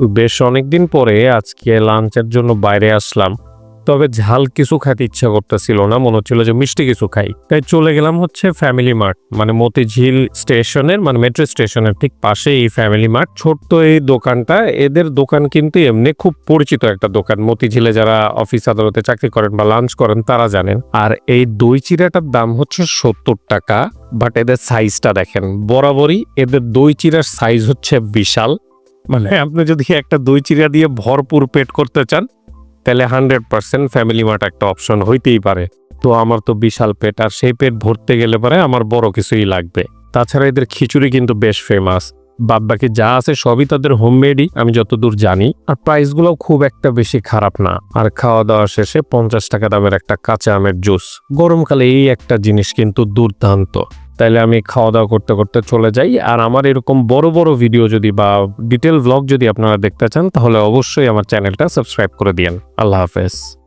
বেশ অনেকদিন পরে আজকে লাঞ্চের জন্য বাইরে আসলাম। তবে ঝাল কিছু খেতে ইচ্ছা করতেছিল না, মনে হচ্ছিল যে মিষ্টি কিছু খাই। তাই চলে গেলাম হচ্ছে ফ্যামিলি মার্ট, মানে মতিঝিল স্টেশনের, মানে মেট্রো স্টেশনের ঠিক পাশে এই ফ্যামিলি মার্ট। ছোট্ট এই দোকানটা, এদের দোকান কিন্তু এমনি খুব পরিচিত একটা দোকান। মতিঝিলে যারা অফিস আদালতে চাকরি করেন বা লাঞ্চ করেন তারা জানেন। আর এই দই চিড়াটার দাম হচ্ছে 70 টাকা। বাট এদের সাইজটা দেখেন, বরাবরই এদের দই চিড়ার সাইজ হচ্ছে বিশাল। মানে আপনি যদি একটা দই চিড়া দিয়ে ভরপুর পেট করতে চান তাহলে 100% ফ্যামিলি মার্ট একটা অপশন হইতেই পারে। তো আমার তো বিশাল পেট, আর সেই পেট ভরতে গেলে পরে আমার বড় কিছুই লাগবে। তাছাড়া এদের খিচুড়ি কিন্তু বেশ ফেমাস। বাদবাকি যা আছে সবই তাদের হোমমেডই আমি যতদূর জানি। আর প্রাইসগুলোও খুব একটা বেশি খারাপ না। আর খাওয়া দাওয়া শেষে 50 টাকা দামের একটা কাঁচা আমের জুস। গরমকালে এই একটা জিনিস কিন্তু দুর্দান্ত। তাইলে আমি খাওয়া দাওয়া করতে করতে চলে যাই। আর আমার এরকম বড় বড় ভিডিও যদি বা ডিটেল ভ্লগ যদি আপনারা দেখতে চান তাহলে অবশ্যই আমার চ্যানেলটা সাবস্ক্রাইব করে দিয়েন। আল্লাহ হাফেজ।